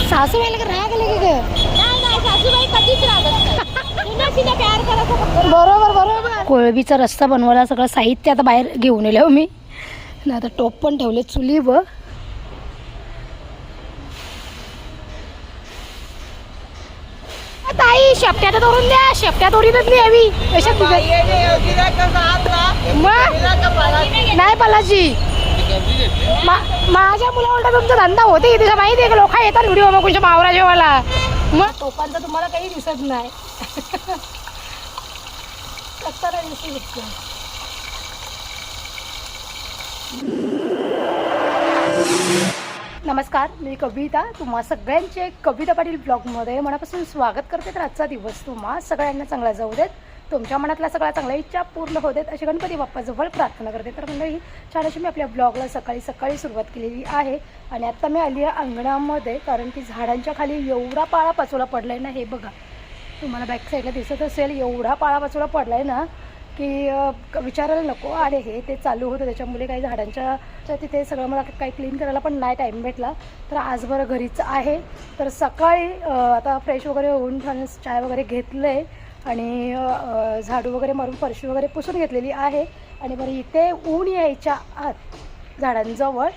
सासूबाईला राग आले की नाही सासूबाई कधीच रागत नाही प्यार करायचा फक्त. बरोबर बरोबर. कोळंबीचा रस्सा बनवायला सगळं साहित्य आता बाहेर घेऊन येलं मी ना. आता टोप पण ठेवले चुली व ताई शेपट्यात तोडून द्या. शेपट्या तोडीतच नाही हवी अशात नाही पलाजी. माझ्या मुला उलटा तुमचा धंदा होते तुझा माहिती आहे का. लोक येतात व्हिडिओ मग तुमच्या मावरा जेवायला. मग टोपांचा तुम्हाला काही दिसत नाही. कसा दिसत नमस्कार, मी कविता. तुम्हा सगळ्यांचे कविता पाटील ब्लॉगमध्ये मनापासून स्वागत करते. तर आजचा दिवस तुम्हा सगळ्यांना चांगला जाऊ देत. तुमच्या मनातल्या सगळ्या चांगल्या इच्छा पूर्ण होत आहेत अशी गणपती बाप्पाजवळ प्रार्थना करते. तर मंडळी छान अशी मी आपल्या ब्लॉगला सकाळी सुरुवात केलेली आहे. आणि आत्ता मी आली आहे अंगणामध्ये, कारण की झाडांच्या खाली एवढा पाळा पाचोला पडला आहे ना. हे बघा, तुम्हाला बॅक साईडला दिसत असेल एवढा पाळा पाचोला पडला आहे ना की विचारायला नको. आणि हे ते चालू होतं त्याच्यामुळे काही झाडांच्या तिथे सगळं मला काही क्लीन करायला पण नाही टाईम भेटला. तर आज बरं घरीच आहे. तर सकाळी आता फ्रेश वगैरे होऊन चाय वगैरे घेतलं आहे आणि झाडू वगैरे मारून फरशी वगैरे पुसून घेतलेली आहे. आणि बरं इथे ऊन यायच्या आत झाडांजवळ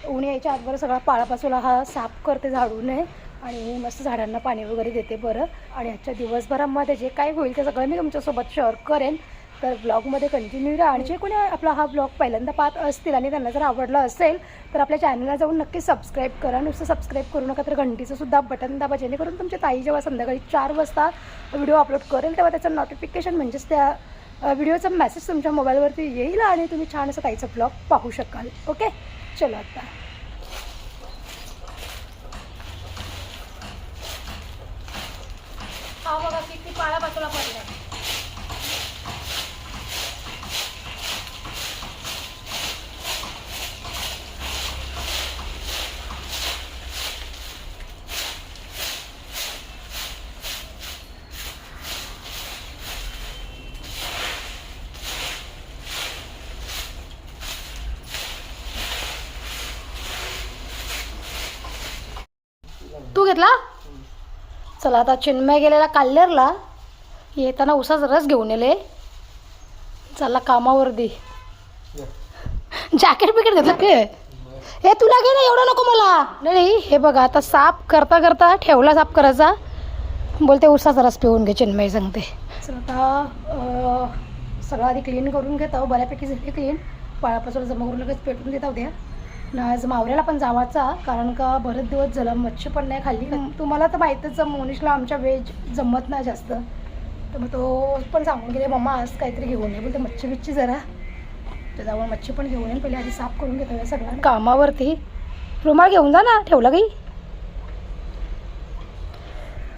ऊन यायच्या आत बरं सगळा पाळापाचोला हा साफ करते झाडूने आणि मस्त झाडांना पाणी वगैरे देते बरं. आणि आजच्या दिवसभरामध्ये जे काय होईल ते सगळं मी तुमच्यासोबत शेअर करेन. तर ब्लॉगमध्ये कंटिन्यू राहा. आणि जे कोणी आपला हा ब्लॉग पहिल्यांदा पाहत असतील आणि त्यांना जर आवडला असेल तर आपल्या चॅनलला जाऊन नक्की सबस्क्राईब करा. नुसतं सबस्क्राईब करू नका तर घंटीचंसुद्धा बटन दाबा, जेणेकरून तुमच्या ताई जेव्हा संध्याकाळी 4 वाजता व्हिडिओ अपलोड करेल तेव्हा त्याचं नोटिफिकेशन म्हणजेच त्या व्हिडिओचा मेसेज तुमच्या मोबाईलवरती येईल आणि तुम्ही छान असं ताईचं ब्लॉग पाहू शकाल. ओके, चलो आता हा बघा किती पाळा पाचोला पडला. तू घेतला? चला आता चिन्मय गेलेला काल्लेरला, येताना उसाचा रस घेऊन येले. चला कामावर दे. जॅकेट बिकेट घेतलं ते. हे तुला घे ना, एवढं नको मला. नाही हे बघा आता साफ करता करता ठेवला साफ करायचा, बोलते उसाचा रस पिऊन घे चिन्मय सांगते. चला आता सगळं आधी क्लीन करून घेतो. बऱ्यापैकी झाले क्लीन. पाळापासून जमा करून लगेच पेटून देता उद्या ना. आज मावऱ्याला पण जावाचा, कारण का बरेच दिवस झालं मच्छी पण नाही खाल्ली. तुम्हाला तर माहीतच मोनिशला आमच्या व्हेज जमत नाही जास्त. तर मग तो पण सांगून गेले मम्मा आज काहीतरी घेऊन ये, बोलते मच्छी बिच्छी जरा. तर जाऊन मच्छी पण घेऊन येईल. पहिले आधी साफ करून घेतो या सगळ्या कामावरती. रुमाल घेऊन जा ना, ठेवला काही.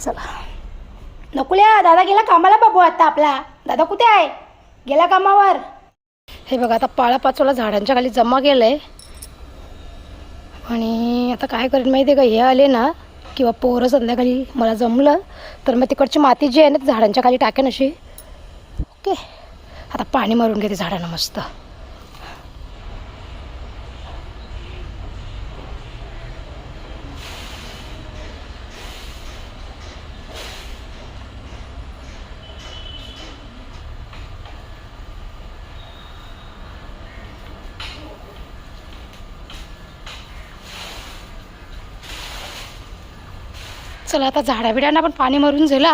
चला नकुल्या, दादा गेला कामाला बाबू. आता आपला दादा कुठे आहे? गेला कामावर. हे बघा आता पाळा पाचोला झाडांच्या खाली जमा केलं आहे. आणि आता काय करेन माहिती आहे का, हे आले ना किंवा पोरं संध्याकाळी मला जमलं तर मग तिकडची माती जी आहे ना झाडांच्या खाली टाकेन अशी. ओके, आता पाणी मारून घेते झाडांना मस्त. चला आता झाडाबिडांना पण पाणी मारून झाला.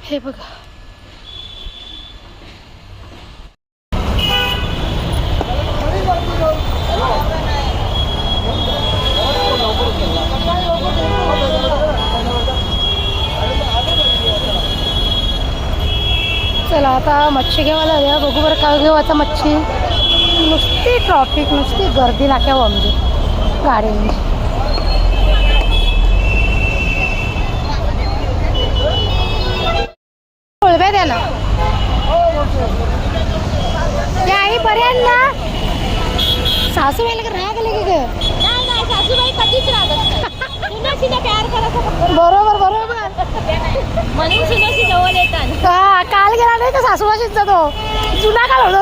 हे बघा चला आता मच्छी घेवायला द्या. बघू बरं काय घेऊ आता मच्छी. नुसती ट्रॉफिक, नुसती गर्दी नाक्यावर म्हणजे गाड्यांची. द्या ना या आई पर्यंत ना. सासूबाईला राग आले की नाही सासूबाई कधीच रागत नाही प्यार करायचा फक्त. बरोबर बरोबर. म्हणून सुनाशी जवळ येतात. हा काल गेला नाही का सासूबाईंचा, तो जुना काल होता.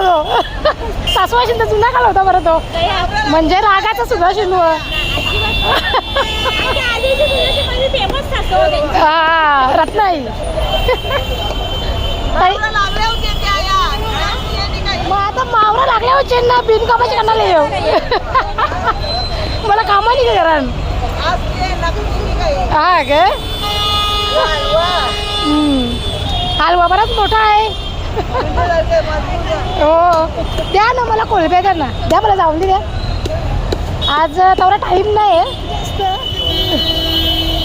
तो सासूबाईंचा जुना काल होता बरं तो. म्हणजे रागाचा सुद्धा शिंदू. फोटो त्यांचे. हा रत्नाई ताई, मग आता मावरा लागल्या होते ना बिनकामाची करणारे येऊ मला कामा नाही का घरान हा ग हलवा बराच मोठा आहे हो द्या ना मला कोळब्या द्या ना द्या मला जाऊन दे द्या आज तेवढा टाईम नाही आहे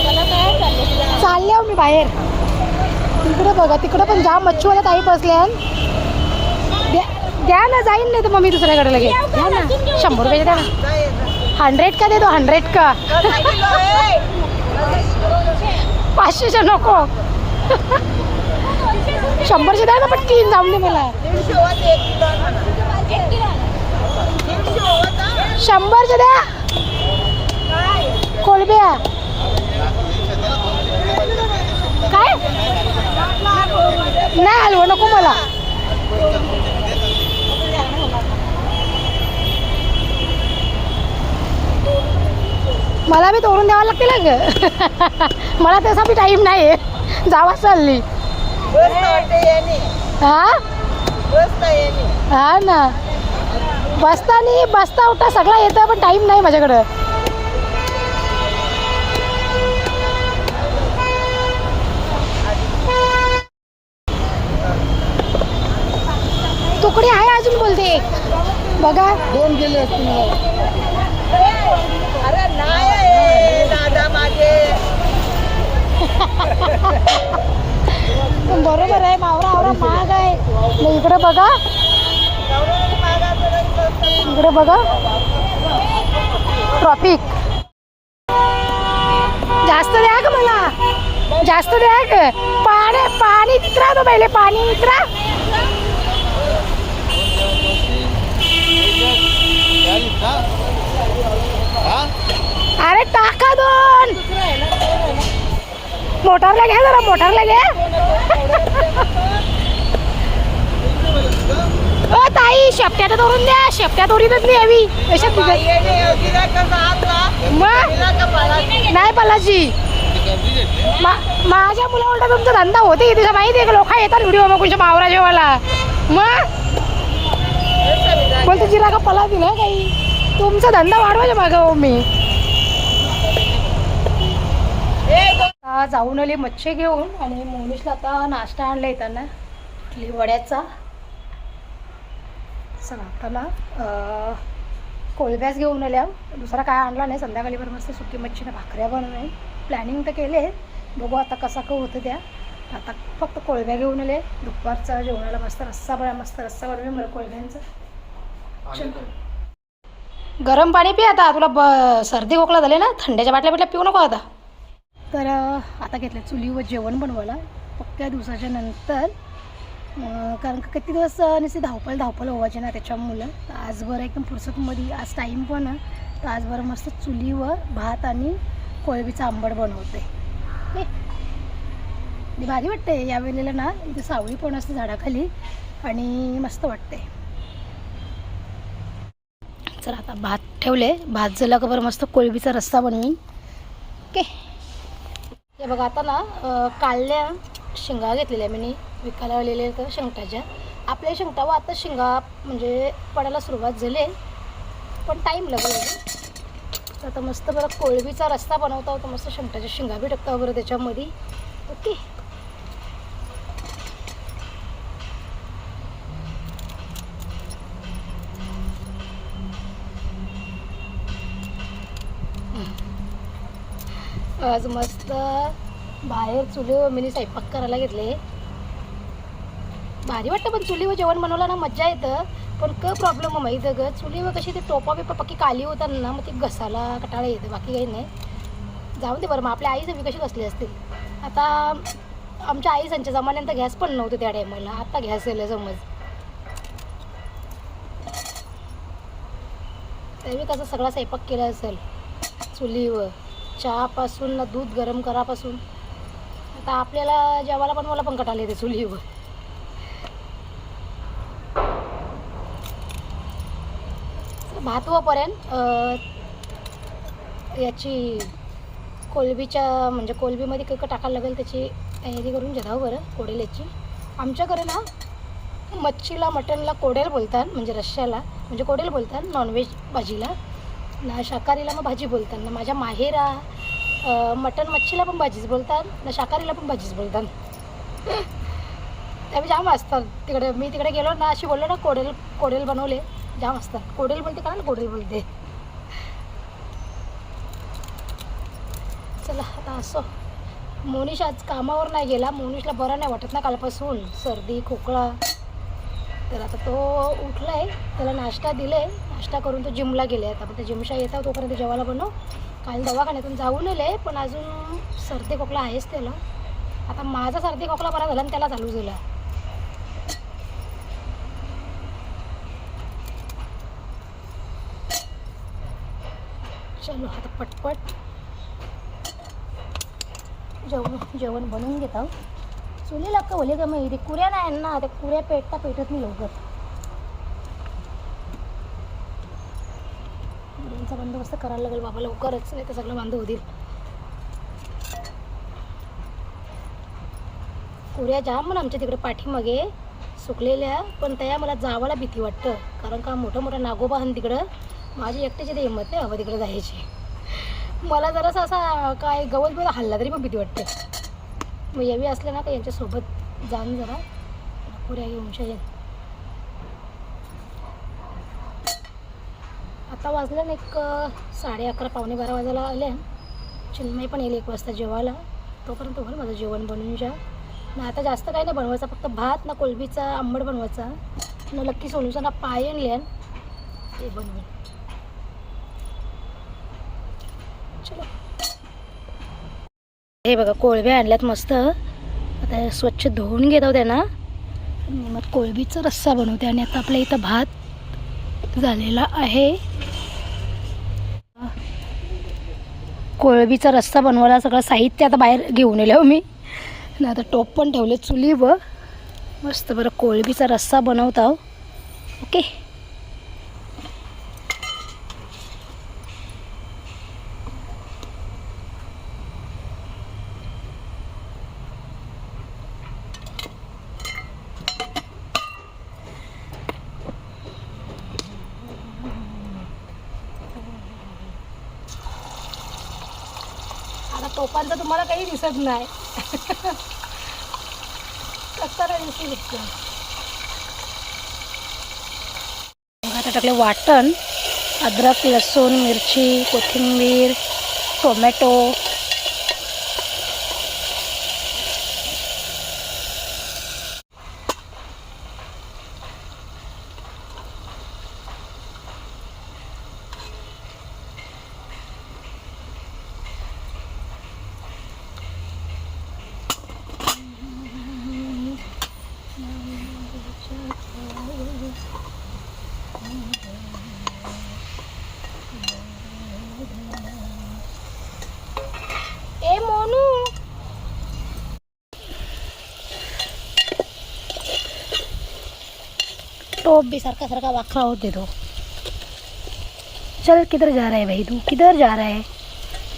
मला काय चाललं चालले हो मी बाहेर तिकडे बघा तिकडे पण जाम मच्छीवाल्या ताई बसल्या द्या ना जाईन नाही तर मग मी दुसऱ्याकडे लगेच द्या ना 100 रुपयाचे द्या ना 100 का दे दो 100 का 500चे नको 100चे द्या ना पण 3 जाऊन दे मला 100चे द्या कोळब्या काय नाही हलवा नको मला मला बी तोडून द्यावं लागते ना ग मला तसा बी टाईम नाही आहे जावा चालली हा हा ना बसता उठता सगळं येतं पण टाईम नाही माझ्याकडं तुकडी आहे अजून बोलते बघा 2 गेले अरे नाही दादा माझे बरोबर आहे मावरा आवरा महाग आहे मग इकडे बघा ट्रॉफिक जास्त द्या का मला जास्त द्या का पाणी इतरा तो पहिले पाणी इतरा अरे टाका 2 मोटारला घ्या जरा मोटारला घ्या ओ ताई शेपट्या तर तोडून द्या शेपट्या तोडीतच नाही हवी अशात मग नाही पलाची माझ्या मुला उलटा तुमचा धंदा होते तुझा माहिती आहे का लोक येतात व्हिडिओ मग तुमच्या मावरा जेवायला मग बोलते जिरा का पला दिला काही तुमचा धंदा वाढवायचा मागं मी जाऊन आले मच्छी घेऊन आणि मोनिशला आता नाश्ता आणला येताना इडली वड्याचा चला आता ना कोळब्याच घेऊन आल्या दुसरा काय आणला नाही संध्याकाळी बरं मस्त सुकी मच्छीनं भाकऱ्या बनवून प्लॅनिंग तर केले बघू आता कसा का होतं त्या आता फक्त कोळब्या घेऊन आले दुपारचा जेवणाला मस्त रस्सा बनवे मला कोळब्यांचा गरम पाणी पी आता तुला सर्दी खोकला झाले ना थंड्याच्या बाटल्या पिऊ नको आता तर आता घेतलं चुलीवर जेवण बनवायला पक्क्या दिवसाच्या नंतर कारण का किती दिवस नुसती धावपळ व्हायची ना त्याच्यामुळं तर आज बरं एकदम फुरसतमध्ये आज टाईम पण तर आज बरं मस्त चुलीवर भात आणि कोळंबीचं आंबट बनवते भारी वाटते यावेळेला ना इथे सावळी पण असते झाडाखाली आणि मस्त वाटते चला आता भात ठेवले भात झाला का बरं मस्त कोळंबीचा रस्सा बनवीन ओके हे बघा आता ना काढल्या शेंगा घेतलेल्या मी विकायला आलेल्या तर शेंगटाच्या आपल्या शेंगटावर आता शेंगा म्हणजे पडायला सुरुवात झाली पण टाईम लागेल तर आता मस्त बरं कोळंबीचा रस्सा बनवता होता मस्त शेंगटाच्या शेंगा बी टाकता बरं त्याच्यामध्ये ओके आज मस्त बाहेर चुलीवर मी स्वयंपाक करायला घेतले भारी वाटतं पण चुलीवर जेवण बनवलं ना मज्जा येतं पण प्रॉब्लेम माहिती आहे ग चुलीवर कशी ते टोपा बिपा पक्की काली होतात ना मग ती घसाला कटाळा येते बाकी काही नाही जाऊन दे बरं मग आपल्या आई सगळी कशी कसली असतील आता आमच्या आई त्यांच्या जमान्यात गॅस पण नव्हतं त्या टायमाला आता गॅस येईल समज त्यावेळी कसं सगळा स्वयंपाक केला असेल चुलीवर चहापासून ना दूध गरम करापासून आता आपल्याला जेवायला पण मला पण कटाळा येते चुलीवर भात होईपर्यंत याची कोलबीच्या म्हणजे कोलबीमध्ये काय काय टाकायला लागेल त्याची तयारी करून घेता बरं. कोडेल्याची आमच्याकडे ना मच्छीला मटणला कोडेल बोलतात, म्हणजे रश्श्याला म्हणजे कोडेल बोलतात. नॉनव्हेज भाजीला ना शाकाहारीला मग भाजी बोलतात ना. माझ्या माहेरा मटण मच्छीला पण भाजीच बोलतात ना, शाकाहारीला पण भाजीच बोलतात. त्यामुळे जाम असतात तिकडे. मी तिकडे गेलो ना अशी बोललो ना कोडेल बनवले जाम असतात. कोडेल बोलते कारण कोडेल बोलते. चला आता असं. मोनिश आज कामावर नाही गेला. मोनिशला बरं नाही वाटत ना कालपासून, सर्दी खोकला. तर आता तो उठला आहे, त्याला नाश्ता दिले. नाश्ता करून तो जिमला गेले. आता पण ते जिमशा येतात तोपर्यंत जेवायला बनव. काल दवाखान्यातून जाऊन आले पण अजून सर्दी खोकला आहेच त्याला. आता माझा सर्दी खोकला बरा झाला आणि त्याला चालू झाला. चलो आता पटपट जेवण बनवून घेता. चुली लागतं बोले का मग इथे कुऱ्या नाही ना, त्या कुऱ्या पेटत नाही लवकर. कुऱ्यांचा बंदोबस्त करायला लागेल बाबा लवकरच, नाही तर सगळं बांधव होतील. कुऱ्या जाम पण आमच्या तिकडे पाठीमागे सुकलेल्या, पण त्या मला जावाला भीती वाटतं. कारण का मोठं नागोबा आणि तिकडं माझी एकट्याची ते हिंमत नाही बाबा तिकडे जायची. मला जरासा असा काय गवत बिवत हल्ला तरी पण भीती वाटते. मग यावी असलं ना का यांच्यासोबत जाण जरा पुऱ्या घेऊन येईल. आता वाजलं ना एक 11:30 पावणे 12 वाजायला आले. चिन्मय पण येईल 1 वाजता जेवायला. तोपर्यंत होईल माझं जेवण बनवून जा ना. आता जास्त काही नाही बनवायचं, फक्त भात ना कोलबीचा आंबट बनवायचा ना. लक्की सोलूचा ना पाय आणले ते बनवेल. चलो हे बघा कोळब्या आणल्यात मस्त. आता स्वच्छ धुवून घेतो त्यांना आणि मग कोळबीचा रस्सा बनवते. आणि आता आपल्या इथं भात झालेला आहे. कोळबीचा रस्सा बनवायला सगळं साहित्य आता बाहेर घेऊन येलो मी ना. आता टोप पण ठेवले चुलीवर मस्त. बरं कोळबीचा रस्सा बनवता. ओके टोपांचं तुम्हाला काही दिसत नाही. कच्चा दिसतो. आता टाकले वाटण, अद्रक लसूण मिरची कोथिंबीर टोमॅटो. ए मोनू टोप भी सारखा वाखरा होते तो. चल किधर जा रहा है भाई, तू किधर जा रहा है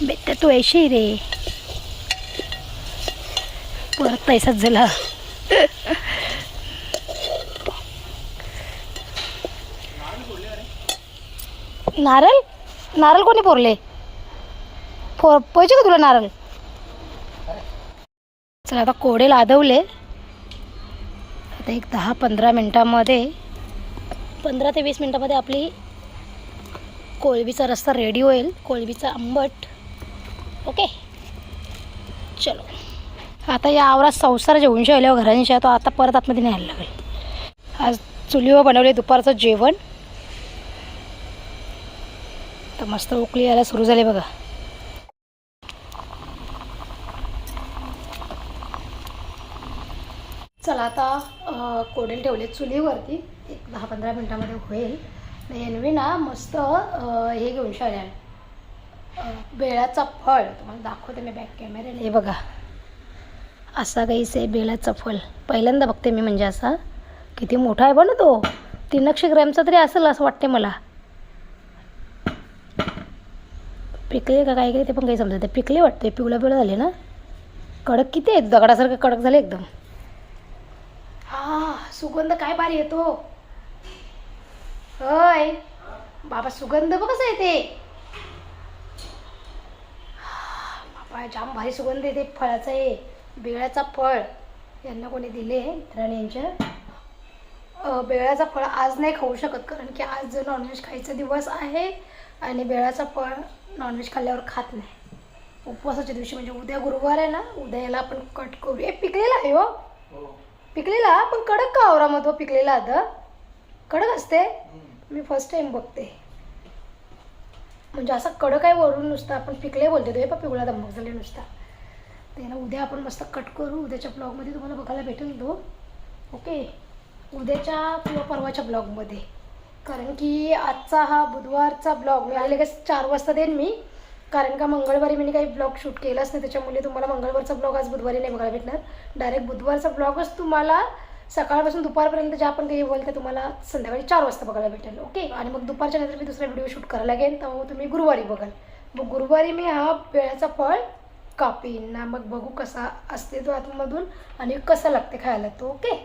बेटा, तू ऐसे ही रे. परत पैसाच झाला. नारळ कोणी पोरले पैसे का तुला नारळ. चला आता कोडे लादवले. आता एक 10-15 मिनटामध्ये 15 ते 20 मिनटामध्ये आपली कोळबीचा रस्सा रेडी होईल. कोळबीचा आंबट. ओके चलो. आता या आवरात संसार जेवून शिवल्यावर घरांच्या तो आता परत आतमध्ये न्यायला लागेल. आज चुलीवर बनवले दुपारचं जेवण. तर मस्त उकळी यायला सुरू झाले बघा. चला आता कोडेल ठेवले चुलीवरती. एक 10-15 मिनटामध्ये होईल. एनवी ना मस्त हे घेऊन शाळ्या बेळाचा फळ तुम्हाला दाखवते मी बॅक कॅमेऱ्याने. हे बघा असा काहीच आहे बेळाचा फळ. पहिल्यांदा बघते मी. म्हणजे असा किती मोठा आहे बघ ना तो. 300 ग्रॅमचा तरी असेल असं वाटते मला. पिकले का काय ते पण काही समजत नाही. पिकले वाटते, पिवळा पिवळा झाले ना. कडक किती आहेत, दगडासारखं कडक झाले एकदम. हा सुगंध काय भारी येतो. होय बाबा, सुगंध बघ कसा येते. बाबा जाम भारी सुगंध येते फळाचा. आहे बेळाचा फळ. यांना कोणी दिले मित्राने यांच्या. बेळाचा फळ आज नाही खाऊ शकत, कारण की आज नॉनव्हेज खायचा दिवस आहे आणि बेळाचा फळ नॉनव्हेज खाल्ल्यावर खात नाही. उपवासाच्या दिवशी म्हणजे उद्या गुरुवार आहे ना, उद्या याला आपण कट करू. पिकलेला आहे हो, पिकलेला पण कडक का आवरा मग तो पिकलेला. आता कडक असते. मी फर्स्ट टाइम बघते. म्हणजे असा कडक आहे वरून नुसतं आपण पिकले बोलतो ते, पण पिवळा धमक झाले नुसता. त्याला उद्या आपण मस्त कट करू. उद्याच्या ब्लॉगमध्ये तुम्हाला बघायला भेटेल तो. ओके, उद्याच्या किंवा परवाच्या ब्लॉगमध्ये. कारण की आजचा हा बुधवारचा ब्लॉग मी आले का 4 वाजता देईन मी. कारण का मंगळवारी मी काही ब्लॉग शूट केलाच नाही, त्याच्यामुळे तुम्हाला मंगळवारचा ब्लॉग आज बुधवारी नाही बघायला भेटणार. डायरेक्ट बुधवारचा ब्लॉगच तुम्हाला सकाळपासून दुपारपर्यंत जे आपण काही बोलते तुम्हाला संध्याकाळी 4 वाजता बघायला भेटेल. ओके, आणि मग दुपारच्या नंतर मी दुसरा व्हिडिओ शूट करायला लागेल, तेव्हा तुम्ही गुरुवारी बघाल. मग गुरुवारी मी हा बेळाचा फळ कापीन ना, मग बघू कसा असते तो आतमधून आणि कसा लागते खायला तो. ओके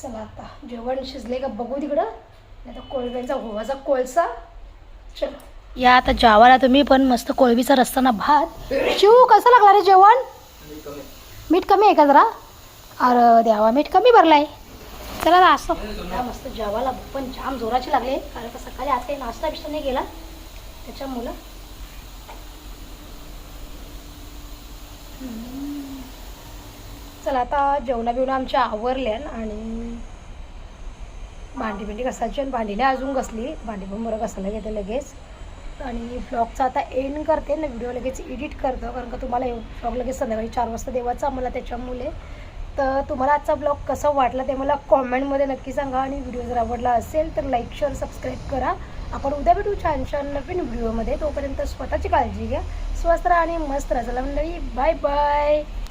चला, आता जेवण शिजले का बघू तिकडं. नाही तर कोळब्यांचा होवाचा कोळसा. चलो या आता जेवायला तुम्ही पण. मस्त कोळबीचा रस्ता भात. शिव कसं लागला रे जेवण. मीठ कमी आहे का जरा. अरे द्यावा, मीठ कमी भरलाय. चला ना असं मस्त जेवायला पण जाम जोराची लागले, कारण का सकाळी आज काही नाश्ता बिष्टा नाही गेला त्याच्यामुळं. चला आता जेवणा बिवणं आमच्या आवरल्यान आणि भांडी बिंडी घासायची. आणि भांडी नाही अजून घसली, भांडी पण बरं घासायला घेते लगेच. आणि ब्लॉगचा आता एंड करते ना, व्हिडिओ लगेच एडिट करतो, कारण का तुम्हाला ब्लॉग लगेच संध्याकाळी 4 वाजता देवाचा मला त्याच्यामुळे. तर तुम्हाला आजचा ब्लॉग कसा वाटला ते मला कॉमेंटमध्ये नक्की सांगा. आणि व्हिडिओ जर आवडला असेल तर लाईक शेअर सबस्क्राईब करा. आपण उद्या भेटू छान छान नवीन व्हिडिओमध्ये. तोपर्यंत स्वतःची काळजी घ्या, स्वस्त राहा आणि मस्त राहा. चला मंडळी, बाय बाय.